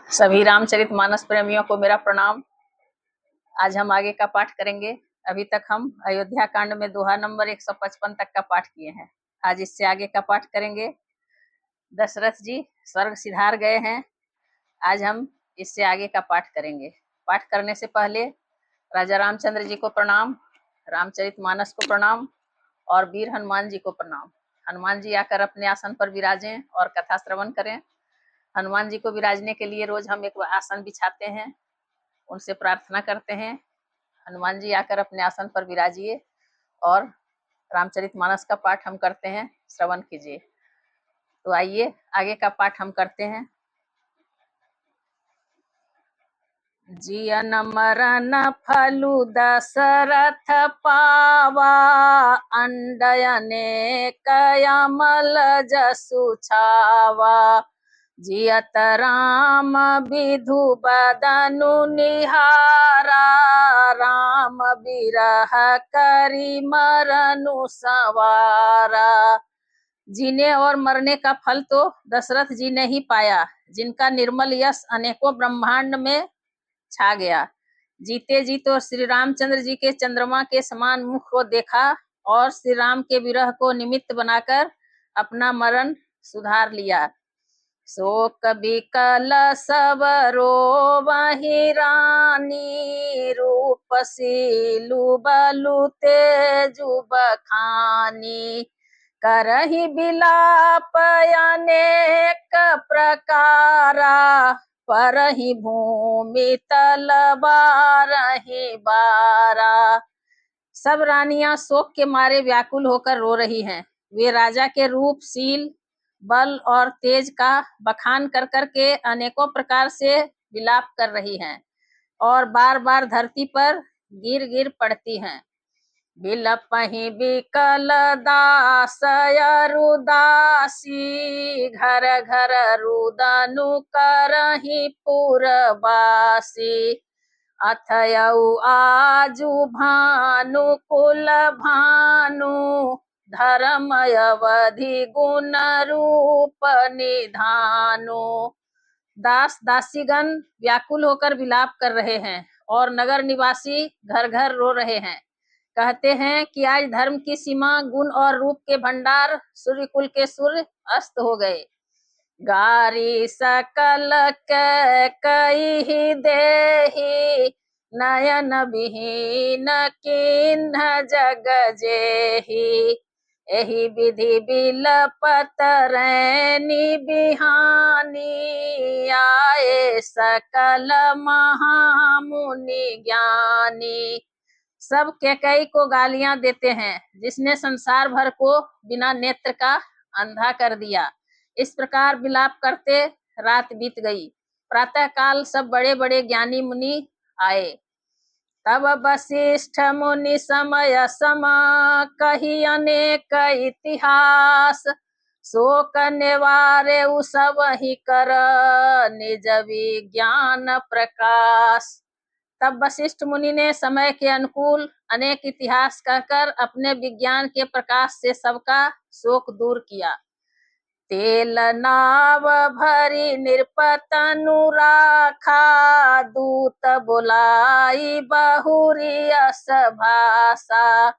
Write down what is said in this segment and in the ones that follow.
सभी रामचरितमानस प्रेमियों को मेरा प्रणाम। आज हम आगे का पाठ करेंगे। अभी तक हम अयोध्या कांड में दोहा नंबर 155 तक का पाठ किए हैं। आज इससे आगे का पाठ करेंगे। दशरथ जी स्वर्ग सिधार गए हैं। आज हम इससे आगे का पाठ करेंगे। पाठ करने से पहले राजा रामचंद्र जी को प्रणाम, रामचरितमानस को प्रणाम और वीर हनुमान जी को प्रणाम। हनुमान जी आकर अपने आसन पर विराजें और कथा श्रवण करें। हनुमान जी को विराजने के लिए रोज हम एक आसन बिछाते हैं, उनसे प्रार्थना करते हैं। हनुमान जी आकर अपने आसन पर विराजिए और रामचरितमानस का पाठ हम करते हैं, श्रवण कीजिए। तो आइए आगे का पाठ हम करते हैं। जियन मरन फलु दशरथ पावा, अंडयने कयमल जसु छावा। जियत राम विधु बदनु निहारा, राम बिरह करी मरनु सवारा। जीने और मरने का फल तो दशरथ जी ने ही पाया, जिनका निर्मल यश अनेकों ब्रह्मांड में छा गया। जीते जी तो श्री रामचंद्र जी के चंद्रमा के समान मुख को देखा और श्री राम के विरह को निमित्त बनाकर अपना मरण सुधार लिया। शोक विकल सब रोवहि रानी, रूपसी बलु तेजु बखानी। करहि बिलाप अनेक प्रकारा, परहि भूमि तल बारहि बारा। सब रानियां शोक के मारे व्याकुल होकर रो रही हैं। वे राजा के रूप, शील, बल और तेज का बखान कर कर के अनेकों प्रकार से विलाप कर रही हैं और बार बार धरती पर गिर गिर पड़ती हैं। बिलपहि बिकल दासय रुदासी, घर घर रुदनु करहि पुरबासी। अथयउ आजु भानु कुल भानु, धर्म अवधि गुण रूप निधानु। दास दासीगण व्याकुल होकर विलाप कर रहे हैं और नगर निवासी घर घर रो रहे हैं। कहते हैं कि आज धर्म की सीमा, गुण और रूप के भंडार, सूर्य कुल के सूर्य अस्त हो गए। गारी सकल के कई देहि, नयन विहीन किन्ह जग जेहि। एहि विधि बिलपत रैनी बिहानी, आए सकल महामुनि ज्ञानी। सब कैकेयी को गालियां देते हैं, जिसने संसार भर को बिना नेत्र का अंधा कर दिया। इस प्रकार विलाप करते रात बीत गई। प्रातः काल सब बड़े बड़े ज्ञानी मुनि आए। तब वशिष्ठ मुनि समय समा, कही अनेक इतिहास। शोक निवारे सब ही कर, निज विज्ञान प्रकाश। तब वशिष्ठ मुनि ने समय के अनुकूल अनेक इतिहास कहकर अपने विज्ञान के प्रकाश से सबका शोक दूर किया। तेल नाव भरी निरपतनु राखा, दूत बुलाई बहुरी अस भाषा।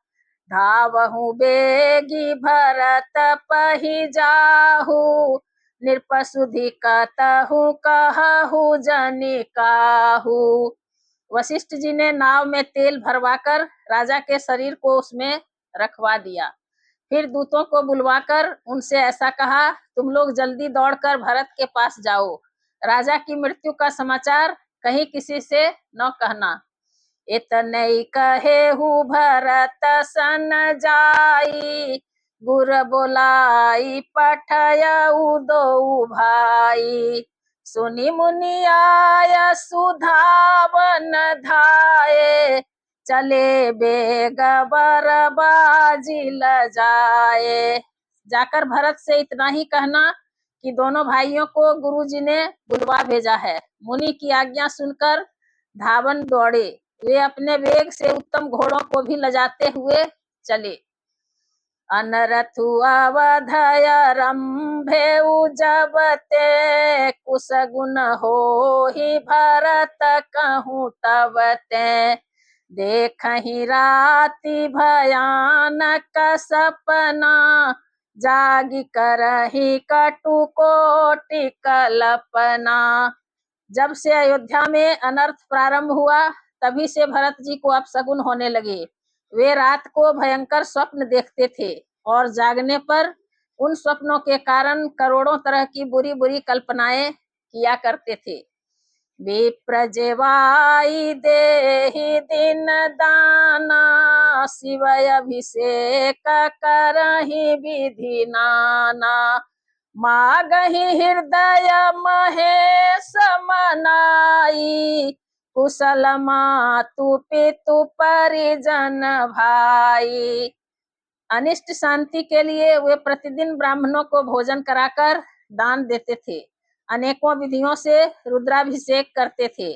धावहु बेगी भरत पहि जाहु, नृपसुधि कतहु कहु जनि काहू। वशिष्ठ जी ने नाव में तेल भरवाकर राजा के शरीर को उसमें रखवा दिया। फिर दूतों को बुलवाकर उनसे ऐसा कहा, तुम लोग जल्दी दौड़कर भरत के पास जाओ। राजा की मृत्यु का समाचार कहीं किसी से न कहना। इतने कहेहु भरत सन जाई, गुर बोलाई पठयउ दो भाई। सुनि मुनि आय सुधावन धाये, चले बेग बरबाजी ल जाए। जाकर भरत से इतना ही कहना कि दोनों भाइयों को गुरुजी ने बुलवा भेजा है। मुनि की आज्ञा सुनकर धावन दौड़े। वे अपने वेग से उत्तम घोड़ों को भी लजाते हुए चले। अनरथु अवधय रंभेउ जबते कुसगुन होहि भरत कहूँ तबते देखहि राति भयानक सपना जागी करहि कटु कोटि कल्पना। जब से अयोध्या में अनर्थ प्रारंभ हुआ तभी से भरत जी को अपशगुन होने लगे। वे रात को भयंकर स्वप्न देखते थे और जागने पर उन स्वप्नों के कारण करोड़ों तरह की बुरी बुरी कल्पनाएं किया करते थे। विप्र जेवाई देहि दिन दाना शिवय अभिषेक करहि विधि नाना मागहि हृदय महेश मनाई कुशल मातु पितु परिजन भाई। अनिष्ट शांति के लिए वे प्रतिदिन ब्राह्मणों को भोजन कराकर दान देते थे। अनेकों विधियों से रुद्राभिषेक करते थे।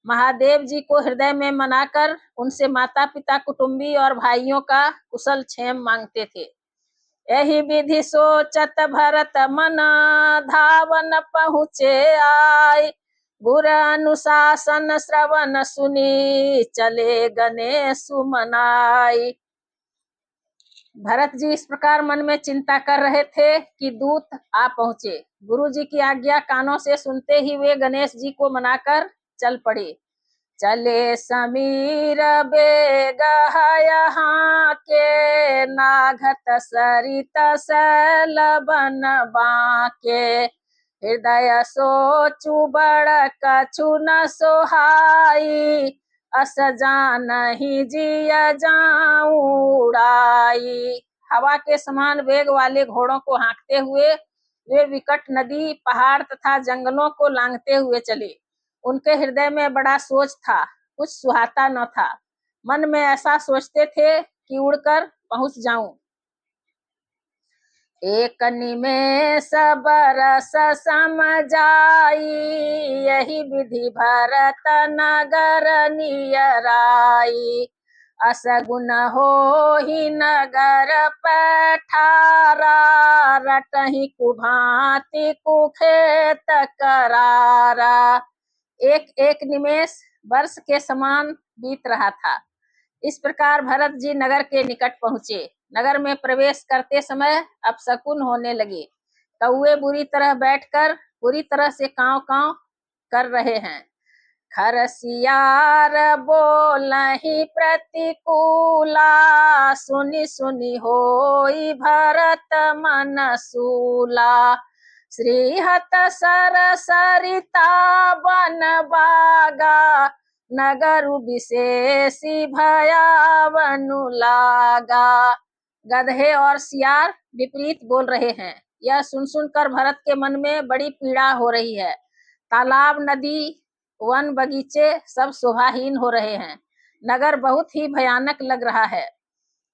महादेव जी को हृदय में मनाकर उनसे माता पिता कुटुंबी और भाइयों का कुशल क्षेम मांगते थे। यही विधि सोचत भरत मन धावन पहुँचे आए गुर अनुशासन श्रवण सुनी चले गणेश मनाई। भरत जी इस प्रकार मन में चिंता कर रहे थे कि दूत आ पहुंचे। गुरु जी की आज्ञा कानों से सुनते ही वे गणेश जी को मनाकर चल पड़े। चले समीर बेग यहाँ के नाघत सरित सल बन बाके हृदय सोचु बड़ कछु न सोहाई अस जानहि जिय जाऊं उड़ाई। हवा के समान वेग वाले घोड़ों को हाँकते हुए वे विकट नदी पहाड़ तथा जंगलों को लांघते हुए चले। उनके हृदय में बड़ा सोच था, कुछ सुहाता न था। मन में ऐसा सोचते थे कि उड़कर पहुंच जाऊं। एक निमेष बरस समझाई यही विधि भरत नगर नियराई असगुन होहि नगर पैठारा रटहि कुभांति कुखेत करारा। एक एक निमेष वर्ष के समान बीत रहा था। इस प्रकार भरत जी नगर के निकट पहुंचे। नगर में प्रवेश करते समय अपशकुन होने लगे। कौवे बुरी तरह बैठकर बुरी तरह से कांव कांव कर रहे हैं। खरसियार बोलहि प्रतिकूला सुनि सुनि होई भरत मन सूला श्रीहत सर सरिता बन बागा नगरु विशेषी भयावनु लागा। गधे और सियार विपरीत बोल रहे हैं। यह सुन सुनकर भरत के मन में बड़ी पीड़ा हो रही है। तालाब नदी वन बगीचे सब शोभाहीन हो रहे हैं। नगर बहुत ही भयानक लग रहा है।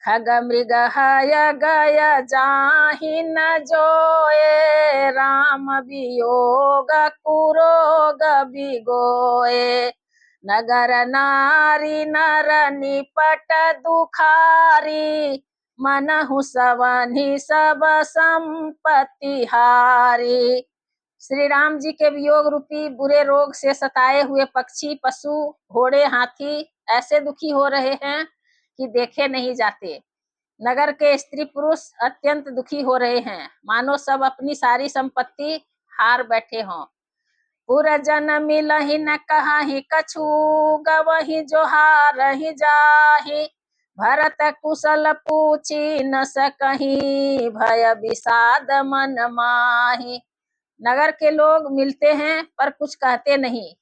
खग मृग हय गय जाहि न जोए राम वियोग कुरोग बिगोए नगर नारी नर निपट दुखारी मनहु सवनि सब संपत्ति हारी। श्री राम जी के वियोग रूपी बुरे रोग से सताए हुए पक्षी पशु घोड़े हाथी ऐसे दुखी हो रहे हैं कि देखे नहीं जाते। नगर के स्त्री पुरुष अत्यंत दुखी हो रहे हैं, मानो सब अपनी सारी संपत्ति हार बैठे हों। पुरजन मिलहि न कहाहि कछु गवहि जोहारहि जाहि भरत कुशल पूछी न सकहि भय विषाद मन माहि। नगर के लोग मिलते हैं पर कुछ कहते नहीं।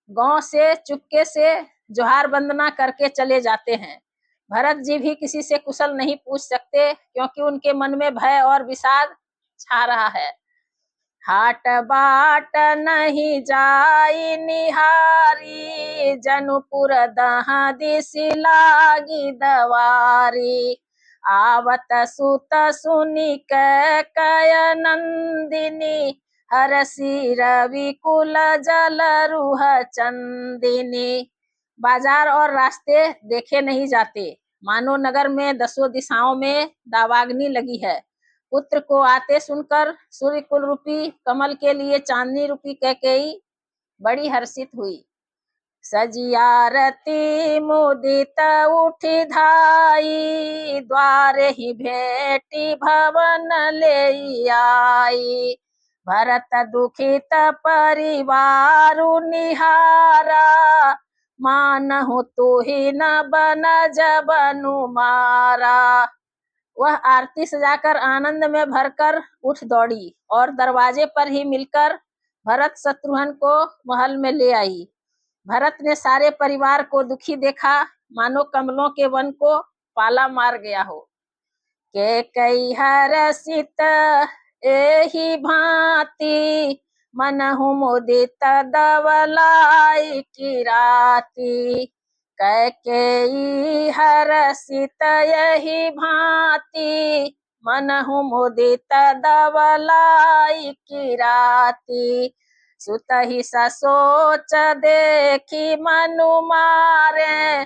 गांव से चुपके से जोहार वंदना करके चले जाते हैं। भरत जी भी किसी से कुशल नहीं पूछ सकते क्योंकि उनके मन में भय और विषाद छा रहा है। हाट बाट नहीं जाई निहारी जनुपुर दहा दिसि लागी दवारी आवत सुत सुनि कय नंदिनी हरसी रवि कुल जल रूह चंदिनी। बाजार और रास्ते देखे नहीं जाते। मानो नगर में दसों दिशाओं में दावाग्नि लगी है। पुत्र को आते सुनकर सूर्य कुल रूपी कमल के लिए चांदनी रूपी कैकेयी बड़ी हर्षित हुई। सजियारती मुदित उठी धाई, द्वारे ही भेटी भवन ले आई। भरत दुखित परिवारु निहारा, मानहु तू ही न बन जबनु मारा। वह आरती सजाकर आनंद में भरकर उठ दौड़ी और दरवाजे पर ही मिलकर भरत शत्रुघ्न को महल में ले आई। भरत ने सारे परिवार को दुखी देखा, मानो कमलों के वन को पाला मार गया हो। के कई हरसित एहि भांति, मनहु मुदित दवलाई की राती। कैकेयी हरसित यही भांति, मनहु मुदित दवलाई की राती। सुतहि ससोच देखी मनु मारे,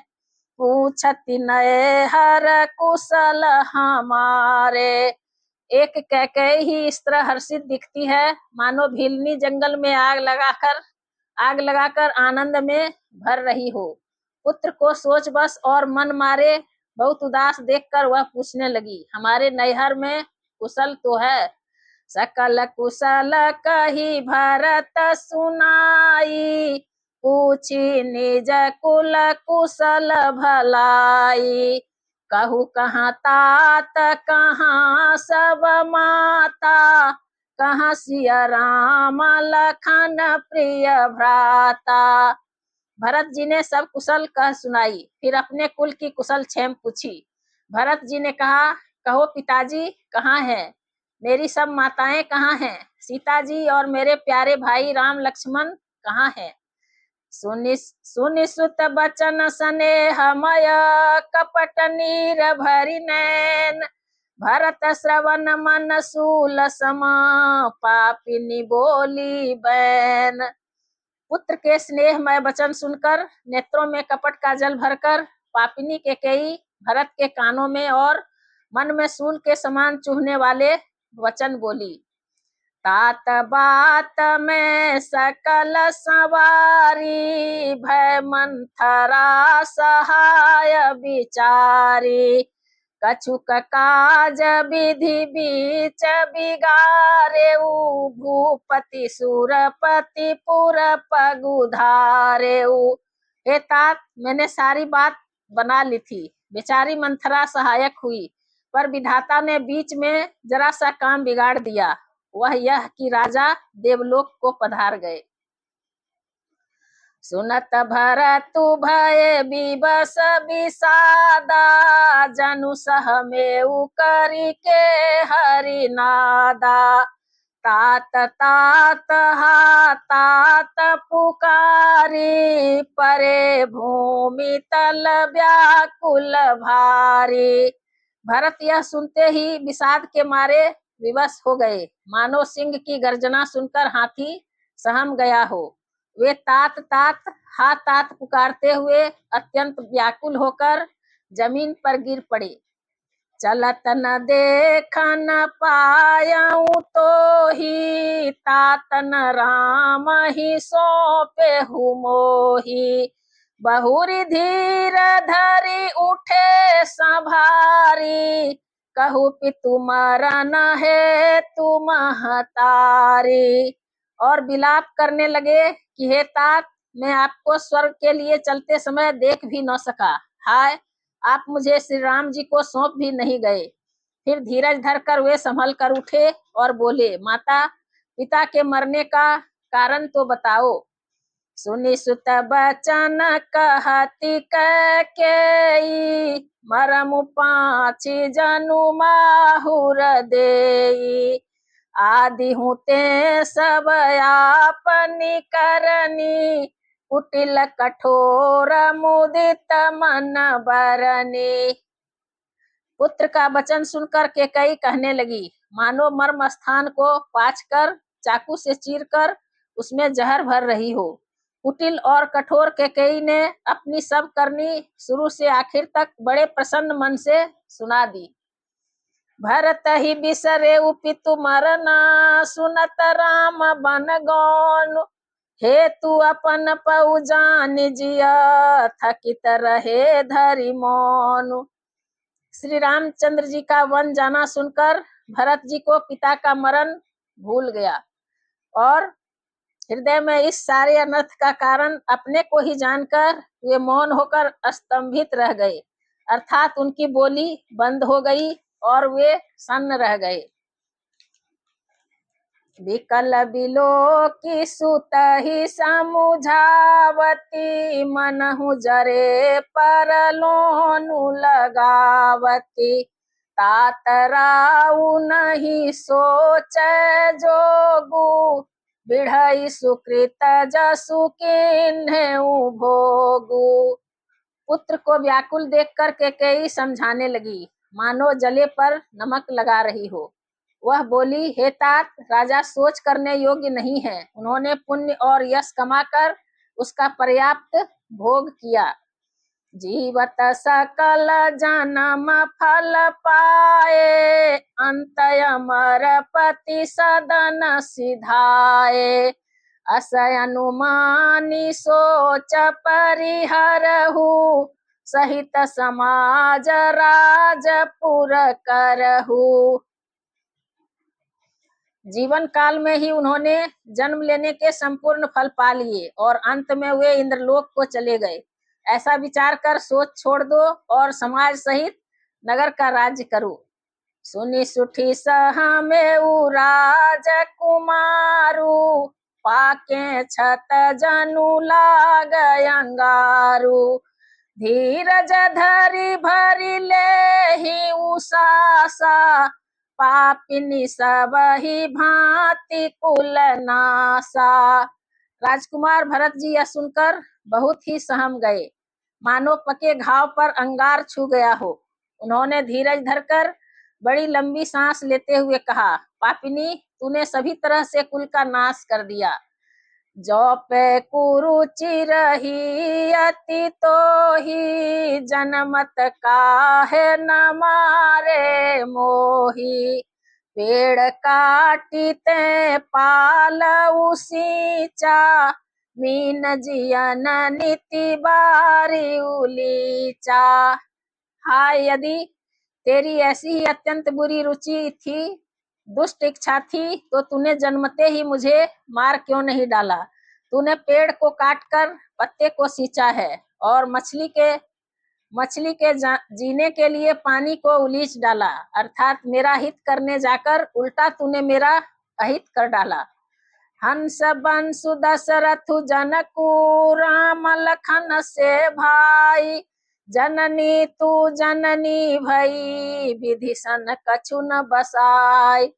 पूछति नए हर कुशल हमारे। एक कैकेयी ही इस तरह हर्षित दिखती है, मानो भीलनी जंगल में आग लगाकर आनंद में भर रही हो। पुत्र को सोच बस और मन मारे बहुत उदास देखकर वह पूछने लगी, हमारे नैहर में कुशल तो है? सकल कुशल कही भरत सुनाई, पूछी निज कुल कुशल भलाई। कहू कहाँ तात कहाँ सब माता, कहाँ सिया राम लखन प्रिय भ्राता। भरत जी ने सब कुशल कह सुनाई, फिर अपने कुल की कुशल क्षेम पूछी। भरत जी ने कहा, कहो पिताजी कहाँ हैं? मेरी सब माताएं कहाँ हैं? सीता जी और मेरे प्यारे भाई राम लक्ष्मण कहाँ हैं? सुनि सुत बचन स्नेहमय, कपट नीर भरि नैन। भरत श्रवण मन सूल समा, पापिनी बोली बैन। पुत्र के स्नेहमय वचन सुनकर नेत्रों में कपट का जल भरकर पापिनी कैकेयी भरत के कानों में और मन में सूल के समान चुभने वाले वचन बोली। तात बात में सकल सवारी, भय मंथरा सहाय बिचारी। कछुक काज विधि बीच बिगारे, भूपति सुरपति पुर पगुधारे। हे तात, मैंने सारी बात बना ली थी, बेचारी मंथरा सहायक हुई, पर विधाता ने बीच में जरा सा काम बिगाड़ दिया। वह यह कि राजा देवलोक को पधार गए। सुनत भरतु भय विवश विषादा, जनु सह मेउ करि के हरिनादा। तात तात हा तात पुकारी, परे भूमि तल व्याकुल भारी। भरत यह सुनते ही विषाद के मारे विवश हो गए, मानो सिंह की गर्जना सुनकर हाथी सहम गया हो। वे तात तात हा तात पुकारते हुए अत्यंत व्याकुल होकर जमीन पर गिर पड़े। चलत न देखन पायऊ तो ही, तातन राम ही सौंपे मोही। बहुरी धीर धरी उठे संभारी, कहू पितु मरन है तुम हतारी। और विलाप करने लगे कि हे तात, मैं आपको स्वर्ग के लिए चलते समय देख भी न सका। हाय, आप मुझे श्री राम जी को सौंप भी नहीं गए। फिर धीरज धरकर वे संभल कर उठे और बोले, माता, पिता के मरने का कारण तो बताओ। सुनि सुत बचन कहती कैकेयी, मरमु पाछी जनु माहुर देई। आदि हुते सब आपनी करनी, कुटिल कठोर मुदित मन बरनी। पुत्र का वचन सुनकर कैकेयी कहने लगी, मानो मर्म स्थान को पाँच कर चाकू से चीरकर उसमें जहर भर रही हो। कुटिल और कठोर कैकेयी ने अपनी सब करनी शुरू से आखिर तक बड़े प्रसन्न मन से सुना दी। भरत ही बिसरे पितु मरना, सुनत राम बन गौन, हे तू अपन पउ जान जिया, थकित रहे धरि मौन। श्री रामचंद्र जी का वन जाना सुनकर भरत जी को पिता का मरण भूल गया और हृदय में इस सारे अनर्थ का कारण अपने को ही जानकर वे मौन होकर स्तंभित रह गए, अर्थात उनकी बोली बंद हो गई और वे सन्न रह गए। विकल बिलोकी सुत ही समुझावती, मनहु जरे पर लोनु लगावती, तात राउ नहीं सोच जोगु, बिढ़ई सुकृत जसु किन्हेउ भोगु। पुत्र को व्याकुल देखकर कैकेयी समझाने लगी, मानो जले पर नमक लगा रही हो। वह बोली, हे तात, राजा सोच करने योग्य नहीं है। उन्होंने पुण्य और यश कमाकर उसका पर्याप्त भोग किया। जीवत सकल जन्म फल पाए, अंत अमर पति सदन सिधाए, असय अनुमानी सोच परिहरहु, सहित समाज राजपुर करहु। जीवन काल में ही उन्होंने जन्म लेने के संपूर्ण फल पा लिए और अंत में वे इंद्रलोक को चले गए। ऐसा विचार कर सोच छोड़ दो और समाज सहित नगर का राज्य करो। सुनी सुठी सह में राजकुमारू, पाके छत जनु लाग अंगारू, धीरज धरि भरि लेहि उसासा, पापिनी सब ही भांति कुल नासा। राजकुमार भरत जी यह सुनकर बहुत ही सहम गए, मानो पके घाव पर अंगार छू गया हो। उन्होंने धीरज धरकर बड़ी लंबी सांस लेते हुए कहा, पापिनी, तूने सभी तरह से कुल का नाश कर दिया। जो पे कुरुचि रही अति तो ही, जनमत काहे न मारे मोही, पेड़ काटिते पाल उसीचा, मीन जियन नीति बारी उलीचा। हाय, यदि तेरी ऐसी ही अत्यंत बुरी रुचि थी, दुष्ट इच्छा थी, तो तूने जन्मते ही मुझे मार क्यों नहीं डाला। तूने पेड़ को काटकर पत्ते को सींचा है और मछली के जीने के लिए पानी को उलीच डाला, अर्थात मेरा हित करने जाकर उल्टा तूने मेरा अहित कर डाला। हंस बंसु दशरथु जनकु, राम लखन से भाई, जननी तू जननी भई, विधि सन कछु न बसाई।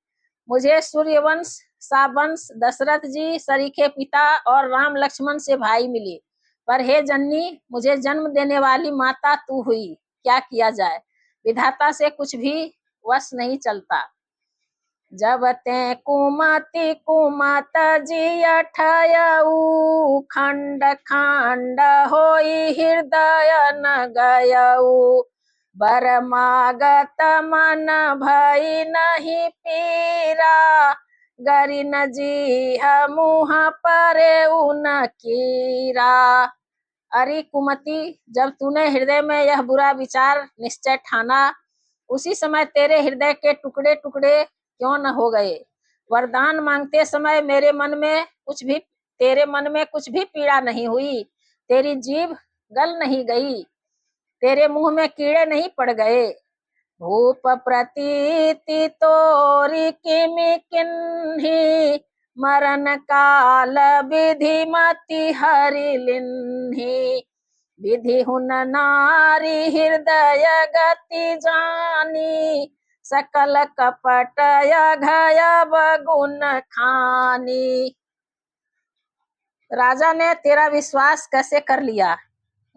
मुझे सूर्यवंश सावंश दशरथ जी सरीखे पिता और राम लक्ष्मण से भाई मिली, पर हे जननी, मुझे जन्म देने वाली माता तू हुई। क्या किया जाए, विधाता से कुछ भी वश नहीं चलता। जब ते कुमति कुमत जिय ठयऊ, खंड खंड होई हृदय न गयऊ, बर मागत मन भई नहीं पीरा, गरि न जीह मुँह परे उन कीरा। अरे कुमति, जब तूने हृदय में यह बुरा विचार निश्चय ठाना, उसी समय तेरे हृदय के टुकड़े टुकड़े क्यों न हो गए। वरदान मांगते समय तेरे मन में कुछ भी पीड़ा नहीं हुई, तेरी जीभ गल नहीं गई, तेरे मुंह में कीड़े नहीं पड़ गए। भूप प्रतीति तोरी किमि किन्ही, मरण काल विधि मति हरि लिन्ही, विधि हुन नारी हृदय गति जानी, सकल कपट घय बगुन खानी। राजा ने तेरा विश्वास कैसे कर लिया।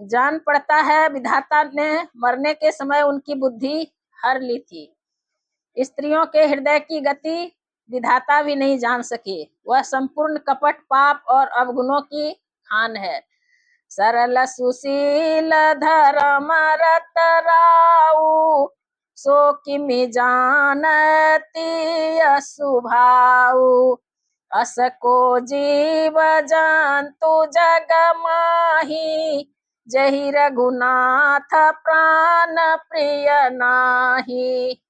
जान पड़ता है विधाता ने मरने के समय उनकी बुद्धि हर ली थी। स्त्रियों के हृदय की गति विधाता भी नहीं जान सके। वह संपूर्ण कपट, पाप और अवगुणों की खान है। सरल सुशील धर्म रत राऊ, सो किमि जानती असुभाऊ। असको जीव जंतु जग माही, जहि रघुनाथ प्राण प्रिय नाही।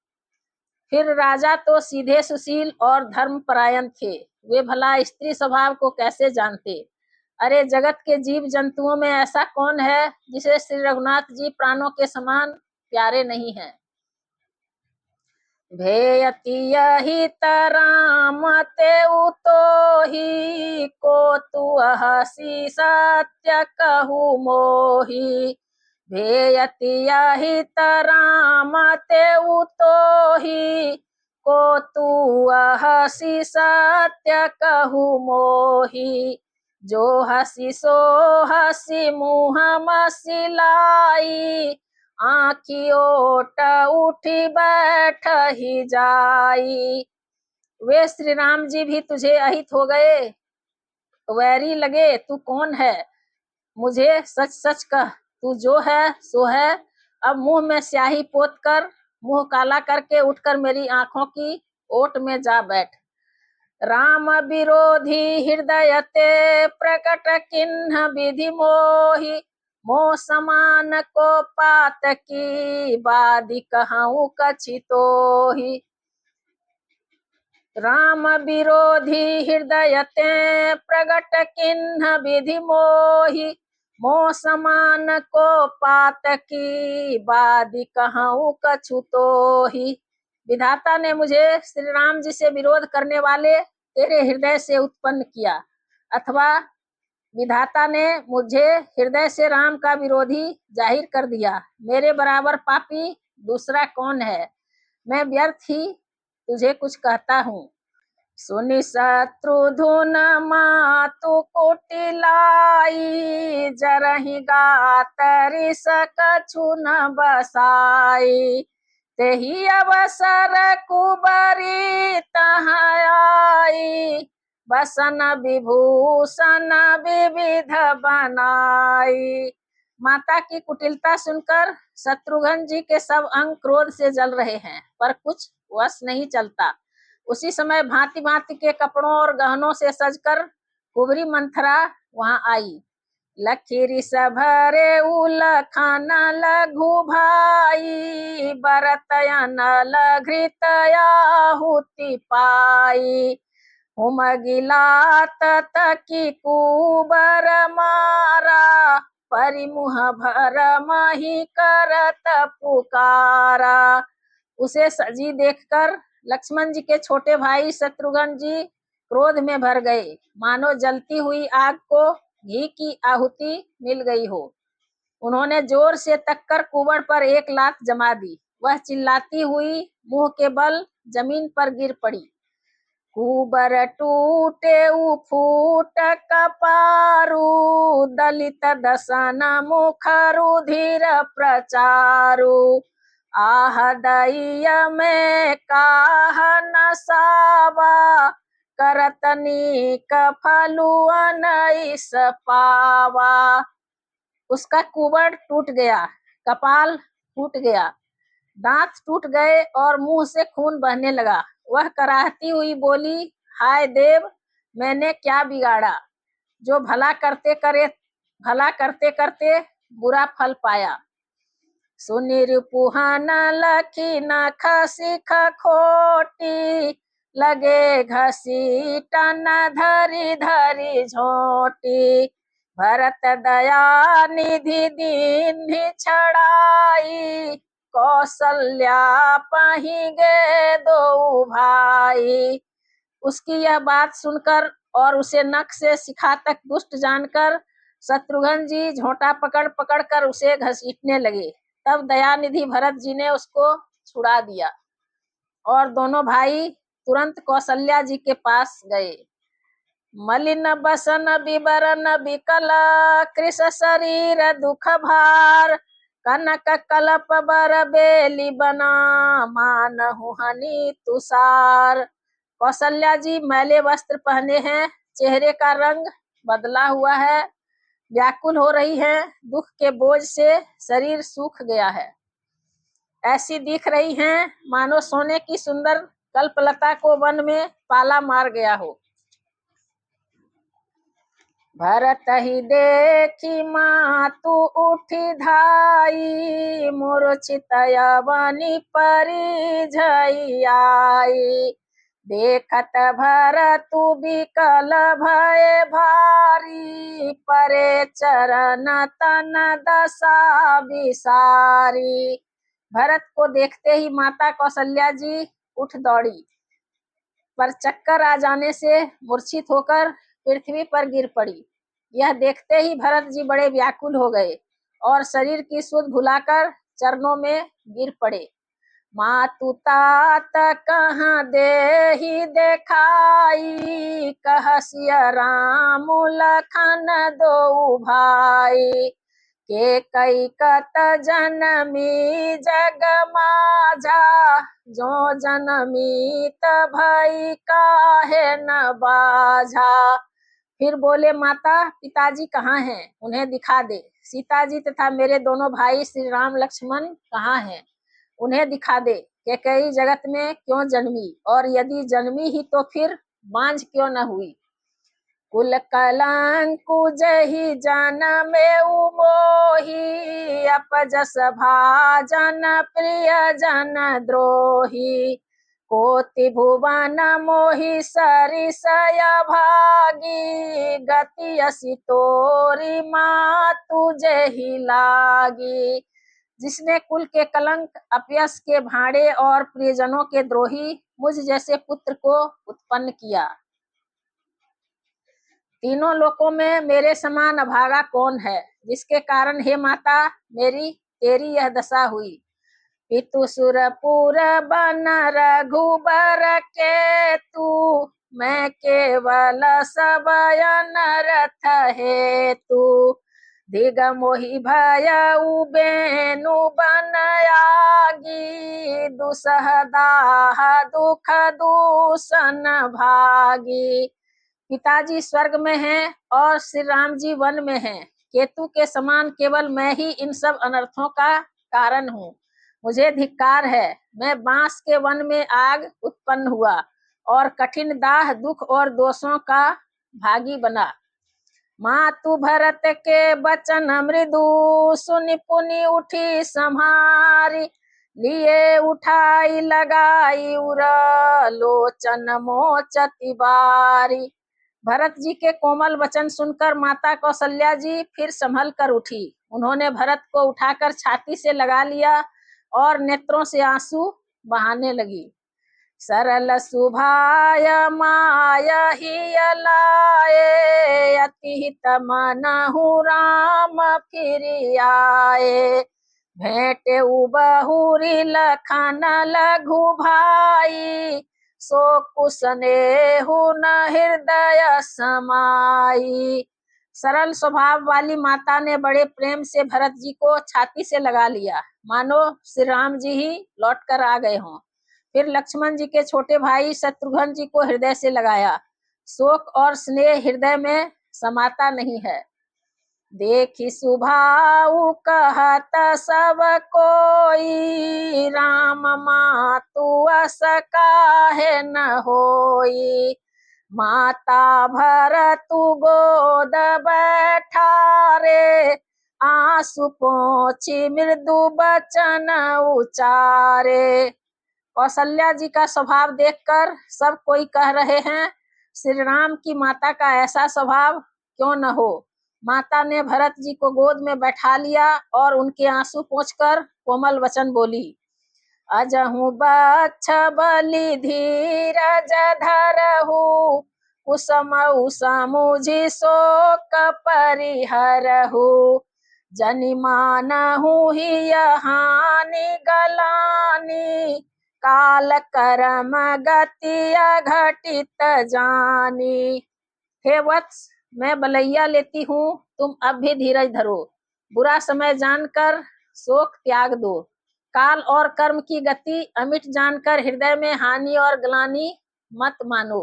फिर राजा तो सीधे सुशील और धर्मपरायण थे, वे भला स्त्री स्वभाव को कैसे जानते। अरे जगत के जीव जंतुओं में ऐसा कौन है जिसे श्री रघुनाथ जी प्राणों के समान प्यारे नहीं हैं। भेयति यही तराम तेउ तो ही, को तू हसी सत्य कहू मोही। भेयति यही तराम तेउ तो ही, को तू हसी सत्य कहू मोही। जो हसी सो हसी मुँह मसिलाई, आँखी ओट उठी बैठ ही जाई। वे श्री राम जी भी तुझे अहित हो गए, वैरी लगे, तू कौन है, मुझे सच सच कह, तू जो है सो है। अब मुंह में स्याही पोत कर, मुंह काला करके उठकर मेरी आंखों की ओट में जा बैठ। राम विरोधी हृदय ते प्रकट किन्ह विधि मोही, मोह समान को पात की बादी कहूँ कछितोही। राम विरोधी हृदय ते प्रगट किन्ह विधि मोही, मोह समान को पात की बादी कहूँ कछुतोही। विधाता ने मुझे श्री राम जी से विरोध करने वाले तेरे हृदय से उत्पन्न किया, अथवा विधाता ने मुझे हृदय से राम का विरोधी जाहिर कर दिया। मेरे बराबर पापी दूसरा कौन है, मैं व्यर्थ ही तुझे कुछ कहता हूँ। सुनि शत्रुधुन मातु कुटिलाई, जरहि गातरि सकछु न बसाई। तेहि अवसर कुबरी तहाँ आई, बसन विभूषण विविध बनाई। माता की कुटिलता सुनकर शत्रुघ्न जी के सब अंग क्रोध से जल रहे हैं, पर कुछ वश नहीं चलता। उसी समय भांति भांति के कपड़ों और गहनों से सजकर कुबरी मंथरा वहां आई। लखी ऋषभरे उलखन लघु भाई, बरतयन लघृतयाहुति पाई। हुमगिलात तकी कुबर मारा, परिमुह भर मही करत पुकारा। उसे सजी देखकर लक्ष्मण जी के छोटे भाई शत्रुघ्न जी क्रोध में भर गए, मानो जलती हुई आग को घी की आहुति मिल गई हो। उन्होंने जोर से तककर कुबड़ पर एक लात जमा दी, वह चिल्लाती हुई मुंह के बल जमीन पर गिर पड़ी। कुबर टूटे फूट कपारू, दलित दसन मुख रुधिर प्रचारू। आह दैया में काह नसावा, करतनी कफलुअन इस पावा। उसका कुबड़ टूट गया, कपाल टूट गया, दांत टूट गए और मुंह से खून बहने लगा। वह कराहती हुई बोली, हाय देव, मैंने क्या बिगाड़ा जो भला करते करते बुरा फल पाया। सुनिरुपुहन लखी नख सिख खोटी, लगे घसीटन धरी धरी झोटी। भरत दया निधि दीन्हि छड़ाई, कौशल्या पही गे दो भाई। उसकी यह बात सुनकर और उसे नख से शिखा तक दुष्ट जानकर शत्रुघ्न जी झोंटा पकड़ पकड़ कर उसे घसीटने लगे। तब दयानिधि भरत जी ने उसको छुड़ा दिया और दोनों भाई तुरंत कौशल्या जी के पास गए। मलिन बसन विवरण विकल, कृष शरीर दुख भार। कनक कलप बर बेली बना, मानहु हनि तुषार। कौशल्या जी मैले वस्त्र पहने हैं, चेहरे का रंग बदला हुआ है, व्याकुल हो रही है, दुख के बोझ से शरीर सूख गया है। ऐसी दिख रही हैं मानो सोने की सुंदर कल्पलता को वन में पाला मार गया हो। भरत ही देखी मातु उठी धाई, मूर्छित यवनी परिझई आई। देखत भरतु विकल भय भारी, परे चरण तन दशा विसारी। भरत को देखते ही माता कौशल्या जी उठ दौड़ी, पर चक्कर आ जाने से मूर्छित होकर पृथ्वी पर गिर पड़ी। यह देखते ही भरत जी बड़े व्याकुल हो गए और शरीर की सुध भुलाकर चरणों में गिर पड़े। मातु तात कहाँ देहि देखाई, कहसिया राम लखन दो भाई। के कई कत जनमी जग माझा, जो जनमी भई काहे न बाझा। फिर बोले, माता पिताजी कहाँ हैं, उन्हें दिखा दे। सीता जी तथा मेरे दोनों भाई श्री राम लक्ष्मण कहाँ हैं, उन्हें दिखा दे। कैकेयी जगत में क्यों जन्मी, और यदि जन्मी ही तो फिर बांझ क्यों न हुई। कुल कलंकु जहि जनमे मोही, अपजस भाजन प्रिय जन द्रोही। कोटि भुवन मोहि सरिसय भागी, गति असि तोरी मातु जेहि लागी। जिसने कुल के कलंक, अपयश के भाड़े और प्रियजनों के द्रोही मुझ जैसे पुत्र को उत्पन्न किया। तीनों लोकों में मेरे समान अभागा कौन है, जिसके कारण हे माता मेरी तेरी यह दशा हुई। पितु सुरपुर बन रघुबर के तू, मैं केवल सब अनरथ हेतु। दिग मोहि भय बेनु बन आगी, दुसह दाह दुख दूषण भागी। पिताजी स्वर्ग में हैं और श्री राम जी वन में हैं। केतु के समान केवल मैं ही इन सब अनर्थों का कारण हूँ। मुझे धिक्कार है, मैं बांस के वन में आग उत्पन्न हुआ और कठिन दाह दुख और दोषों का भागी बना। मातु भरत के बचन मृदु, सुनि पुनि उठी सम्हारी। लिए उठाई लगाई उर, लोचन मोचति बारी। भरत जी के कोमल वचन सुनकर माता कौशल्या जी फिर संभल कर उठी। उन्होंने भरत को उठाकर छाती से लगा लिया और नेत्रों से आंसू बहाने लगी। सरल सुभाय माय ही लाए, अति हित मनहु राम फिरि आए। भेंटे बहुरी लखन लघु भाई, सो कुसनेहु न हृदय समाई। सरल स्वभाव वाली माता ने बड़े प्रेम से भरत जी को छाती से लगा लिया, मानो श्री राम जी ही लौट कर आ गए हों। फिर लक्ष्मण जी के छोटे भाई शत्रुघ्न जी को हृदय से लगाया। शोक और स्नेह हृदय में समाता नहीं है। देखी सुभाऊ कहत सब कोई, राम मातु अस काहे न होई। माता भरतु गोद बैठारे, आंसू पोंछी मृदु बचन उचारे। कौशल्या जी का स्वभाव देखकर सब कोई कह रहे हैं, श्री राम की माता का ऐसा स्वभाव क्यों न हो। माता ने भरत जी को गोद में बैठा लिया और उनके आंसू पोंछकर कोमल वचन बोली। अजहु बच्छ बलि धीरज धरहु, कुसमउ समुझि शोक परिहरहु। जनि मानहु हिय हानि गलानी, काल करम गति अघटित जानी। हे वत्स, मैं बलैया लेती हूँ, तुम अब भी धीरज धरो। बुरा समय जानकर शोक त्याग दो। काल और कर्म की गति अमिट जानकर हृदय में हानि और ग्लानि मत मानो।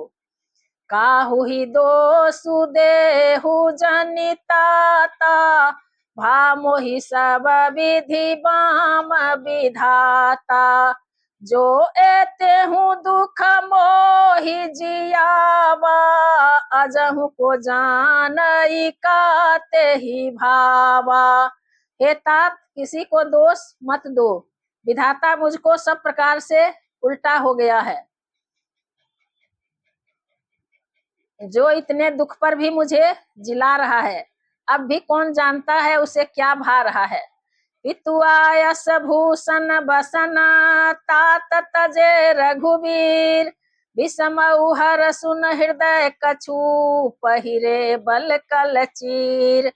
काहू ही दोषु देहु जनिताता, भा मोहि सब विधि बाम विधाता। जो एते हूँ दुख मोहि जियावा, अजहु को जानई काते ही भावा। हे तात, किसी को दोष मत दो, विधाता मुझको सब प्रकार से उल्टा हो गया है। जो इतने दुख पर भी मुझे जिला रहा है, अब भी कौन जानता है उसे क्या भा रहा है। पितुआयस भूषण बसन तात तजे रघुवीर, विषमऊ हर सुन हृदय कछु पहिरे बल कल चीर।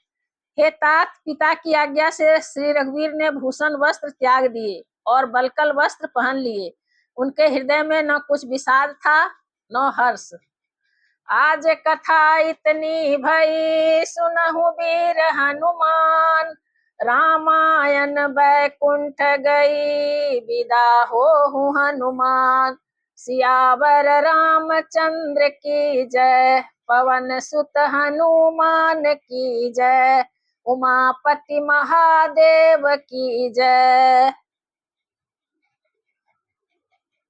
हे तात, पिता की आज्ञा से श्री रघुवीर ने भूषण वस्त्र त्याग दिए और बलकल वस्त्र पहन लिए। उनके हृदय में न कुछ विषाद था न हर्ष। आज कथा इतनी भई सुनहु वीर हनुमान, रामायण बैकुंठ गई विदा होहु हनुमान। सियावर रामचंद्र की जय, पवन सुत हनुमान की जय, उमापति महादेव की जय।